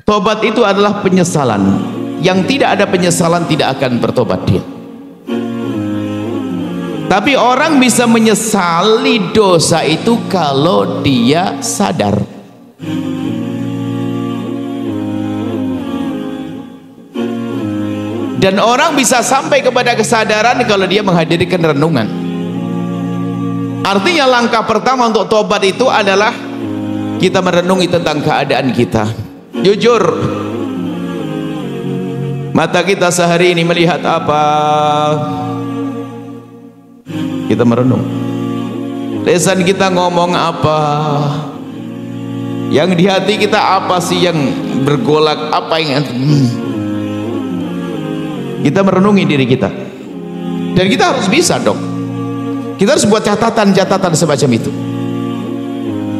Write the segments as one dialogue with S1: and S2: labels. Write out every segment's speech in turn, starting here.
S1: Tobat itu adalah penyesalan. Yang tidak ada penyesalan tidak akan bertobat dia. Tapi orang bisa menyesali dosa itu kalau dia sadar. Dan orang bisa sampai kepada kesadaran kalau dia menghadirkan renungan. Artinya langkah pertama untuk tobat itu adalah kita merenungi tentang keadaan kita. Jujur, mata kita sehari ini melihat apa? Kita merenung. Lisan kita ngomong apa? Yang di hati kita apa sih yang bergolak? Apa yang kita merenungi diri kita. Dan kita harus bisa dong. Kita harus buat catatan-catatan semacam itu.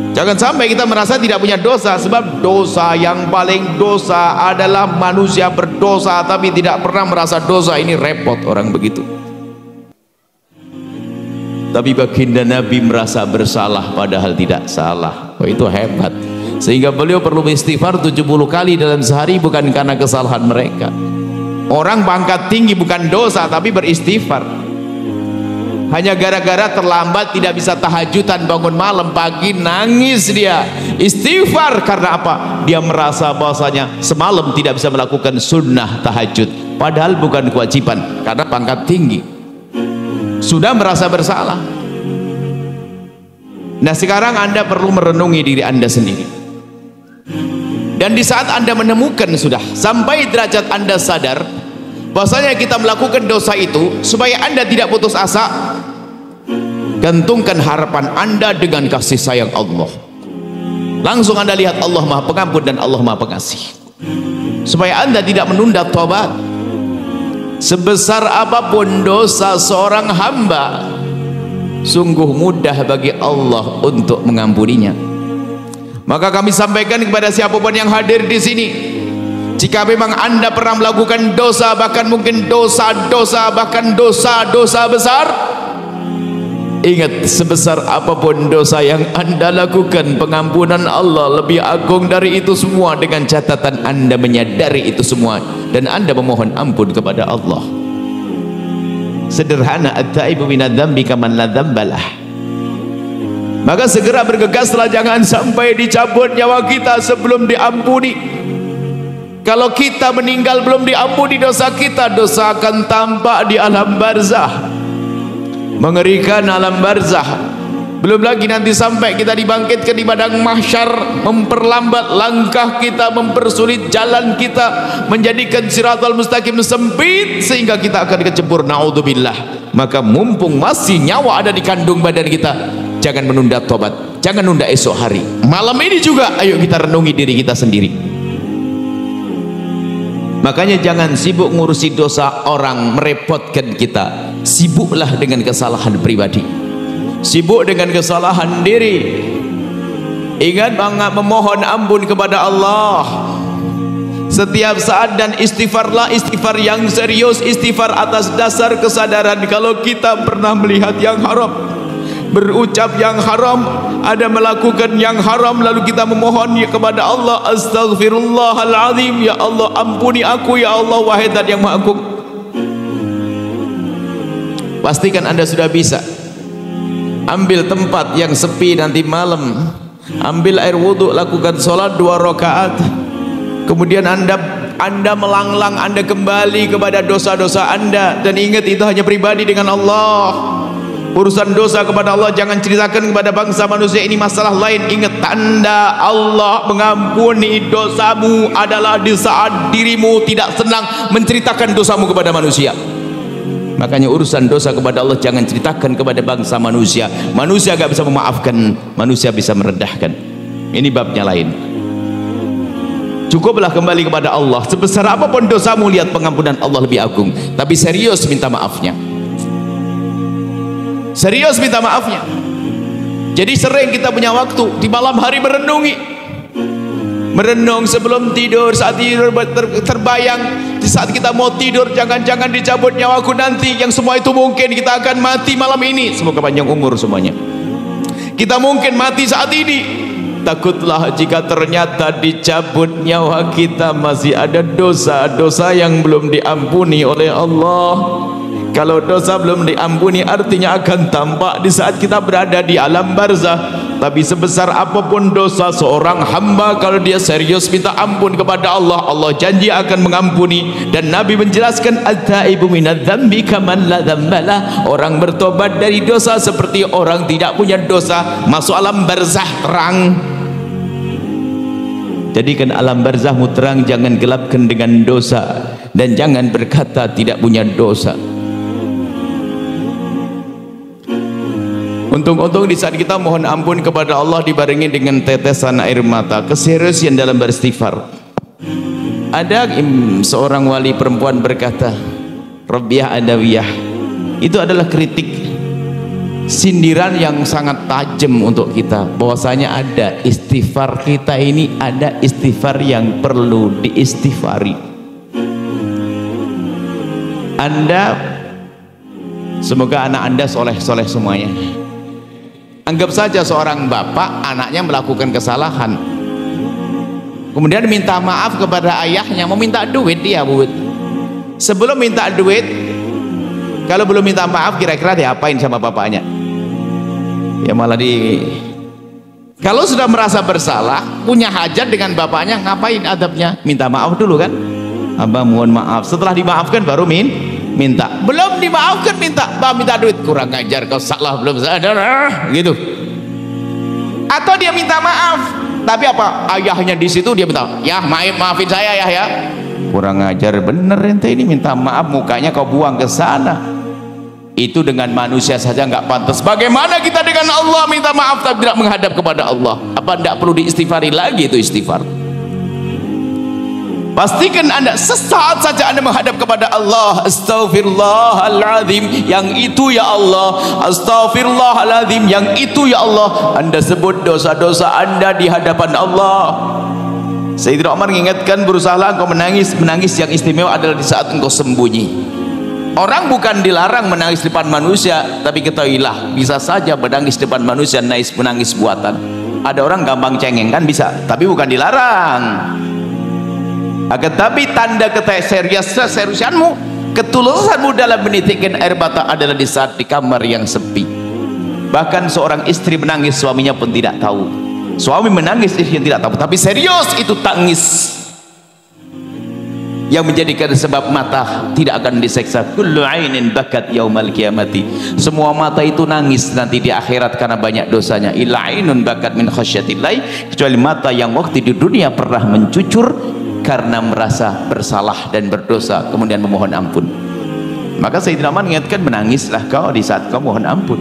S1: Jangan sampai kita merasa tidak punya dosa, sebab dosa yang paling dosa adalah manusia berdosa tapi tidak pernah merasa dosa. Ini repot orang begitu. Tapi baginda Nabi merasa bersalah padahal tidak salah. Oh, itu hebat. Sehingga beliau perlu istighfar 70 kali dalam sehari, bukan karena kesalahan mereka. Orang pangkat tinggi bukan dosa tapi beristighfar. Hanya gara-gara terlambat tidak bisa tahajudan, bangun malam, pagi nangis dia istighfar. Karena apa? Dia merasa bahwasanya semalam tidak bisa melakukan sunnah tahajud, padahal bukan kewajiban karena pangkat tinggi. Sudah merasa bersalah. Nah, sekarang Anda perlu merenungi diri Anda sendiri. Dan di saat Anda menemukan sudah sampai derajat Anda sadar bahwasanya kita melakukan dosa itu, supaya Anda tidak putus asa, gantungkan harapan Anda dengan kasih sayang Allah. Langsung Anda lihat Allah Maha Pengampun dan Allah Maha Pengasih, supaya Anda tidak menunda tobat. Sebesar apapun dosa seorang hamba, sungguh mudah bagi Allah untuk mengampuninya. Maka kami sampaikan kepada siapapun yang hadir di sini, jika memang Anda pernah melakukan dosa, bahkan mungkin dosa-dosa, bahkan dosa-dosa besar, ingat, sebesar apapun dosa yang Anda lakukan, pengampunan Allah lebih agung dari itu semua, dengan catatan Anda menyadari itu semua dan Anda memohon ampun kepada Allah. Sederhana, at-taibu minadz-dzambi kaman la dzambalah. Maka segera bergegaslah, jangan sampai dicabut nyawa kita sebelum diampuni. Kalau kita meninggal belum diampuni dosa kita, dosa akan tampak di alam barzah. Mengerikan alam barzah. Belum lagi nanti sampai kita dibangkitkan di padang mahsyar, memperlambat langkah kita, mempersulit jalan kita, menjadikan siratal mustaqim sempit sehingga kita akan kecebur, naudzubillah. Maka mumpung masih nyawa ada di kandung badan kita, jangan menunda tobat, jangan nunda esok hari. Malam ini juga ayo kita renungi diri kita sendiri. Makanya jangan sibuk ngurusi dosa orang, merepotkan kita. Sibuklah dengan kesalahan pribadi, sibuk dengan kesalahan diri. Ingat banget memohon ampun kepada Allah setiap saat, dan istighfarlah, istighfar yang serius, istighfar atas dasar kesadaran kalau kita pernah melihat yang haram, berucap yang haram, ada melakukan yang haram, lalu kita memohon kepada Allah, astaghfirullahaladzim, ya Allah ampuni aku, ya Allah wahai Zat yang Maha Agung. Pastikan Anda sudah bisa. Ambil tempat yang sepi nanti malam, ambil air wudhu, lakukan sholat 2 rakaat. Kemudian anda melanglang, Anda kembali kepada dosa-dosa Anda, dan ingat itu hanya pribadi dengan Allah. Urusan dosa kepada Allah jangan ceritakan kepada bangsa manusia, ini masalah lain. Ingat, tanda Allah mengampuni dosamu adalah di saat dirimu tidak senang menceritakan dosamu kepada manusia. Makanya urusan dosa kepada Allah jangan ceritakan kepada bangsa manusia. Manusia gak bisa memaafkan, manusia bisa merendahkan. Ini babnya lain. Cukuplah kembali kepada Allah. Sebesar apapun dosamu, lihat pengampunan Allah lebih agung. Tapi serius minta maafnya, serius minta maafnya. Jadi sering kita punya waktu di malam hari merenungi, merenung sebelum tidur, saat tidur terbayang, di saat kita mau tidur, jangan-jangan dicabut nyawaku nanti, yang semua itu mungkin kita akan mati malam ini. Semoga panjang umur semuanya. Kita mungkin mati saat ini, Takutlah jika ternyata dicabut nyawa kita masih ada dosa-dosa yang belum diampuni oleh Allah. Kalau dosa belum diampuni artinya akan tampak di saat kita berada di alam barzah. Tapi sebesar apapun dosa seorang hamba, kalau dia serius minta ampun kepada Allah, Allah janji akan mengampuni. Dan Nabi menjelaskan, at-taibu minadz-dzambi kaman la dzambalah. Orang bertobat dari dosa seperti orang tidak punya dosa. Masuk alam barzah terang. Jadikan alam barzahmu terang, jangan gelapkan dengan dosa, dan jangan berkata tidak punya dosa. Untung-untung di saat kita mohon ampun kepada Allah dibarengi dengan tetesan air mata, keseriusan dalam beristighfar. Ada seorang wali perempuan berkata, Rabbiyah Adawiyah, itu adalah kritik, sindiran yang sangat tajam untuk kita, bahwasanya ada istighfar kita ini, ada istighfar yang perlu diistighfari. Anda, semoga anak Anda soleh-soleh semuanya. Anggap saja seorang bapak, anaknya melakukan kesalahan, kemudian minta maaf kepada ayahnya, mau minta duit dia, Bu. Sebelum minta duit, kalau belum minta maaf, kira-kira diapain sama bapaknya? Ya malah kalau sudah merasa bersalah, punya hajat dengan bapaknya, ngapain adabnya? Minta maaf dulu kan? Abah mohon maaf. Setelah dimaafkan baru minta. Belum dimaafkan minta duit. Kurang ajar kau, salah belum sadar, gitu. Atau dia minta maaf, tapi apa? Ayahnya di situ, dia minta, ya maafin saya ya. Kurang ajar bener ente ini, minta maaf mukanya kau buang ke sana. Itu dengan manusia saja nggak pantas. Bagaimana kita dengan Allah minta maaf tapi tidak menghadap kepada Allah? Apa tidak perlu diistighfari lagi itu istighfar? Pastikan Anda sesaat saja Anda menghadap kepada Allah, astaghfirullahaladzim, yang itu ya Allah, astaghfirullahaladzim, yang itu ya Allah. Anda sebut dosa-dosa Anda di hadapan Allah. Sayyidina Umar mengingatkan, berusahalah engkau menangis yang istimewa adalah di saat engkau sembunyi. Orang bukan dilarang menangis di depan manusia, tapi ketahuilah bisa saja menangis di depan manusia menangis buatan. Ada orang gampang cengeng kan bisa, tapi bukan dilarang. Akan tapi tanda keseriusanmu, ketulusanmu dalam menitikkan air mata adalah di saat di kamar yang sepi. Bahkan seorang istri menangis, suaminya pun tidak tahu. Suami menangis, istri tidak tahu, tapi serius itu tangis yang menjadikan sebab mata tidak akan diseksa. Kullu ainin bakat yaumal qiyamati. Semua mata itu nangis nanti di akhirat karena banyak dosanya. Illa ainun bakat min khasyatillah, kecuali mata yang waktu di dunia pernah mencucur karena merasa bersalah dan berdosa kemudian memohon ampun. Maka Sayyidina Umar mengingatkan, menangislah kau di saat kau mohon ampun.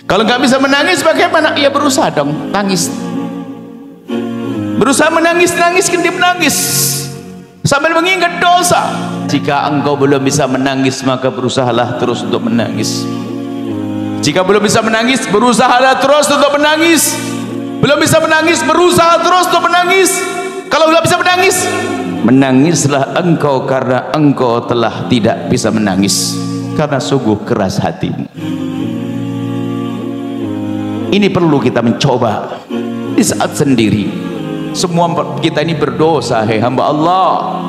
S1: Kalau nggak bisa menangis bagaimana? Ya berusaha dong, tangis. Berusaha menangis sambil mengingat dosa. Jika engkau belum bisa menangis, maka berusahalah terus untuk menangis. Jika belum bisa menangis, berusahalah terus untuk menangis. Belum bisa menangis, berusaha terus untuk menangis. Kalau belum bisa menangis, menangislah engkau karena engkau telah tidak bisa menangis karena sungguh keras hatimu. Ini perlu kita mencoba di saat sendiri. Semua kita ini berdosa, hei hamba Allah.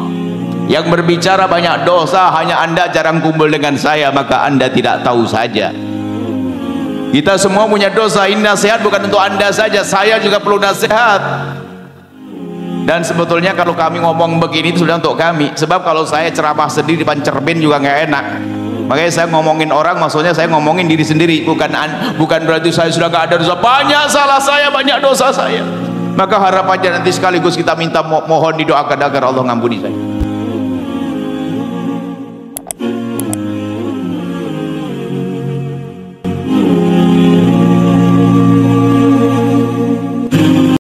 S1: Yang berbicara banyak dosa, hanya Anda jarang kumpul dengan saya, maka Anda tidak tahu saja. Kita semua punya dosa. Ini nasihat bukan untuk Anda saja, saya juga perlu nasihat. Dan sebetulnya kalau kami ngomong begini itu sudah untuk kami, sebab kalau saya ceramah sendiri depan cermin juga nggak enak. Makanya saya ngomongin orang, maksudnya saya ngomongin diri sendiri, bukan berarti saya sudah nggak ada dosa. Banyak salah saya, banyak dosa saya. Maka harapannya nanti sekaligus kita minta mohon didoakan agar Allah ngampuni saya.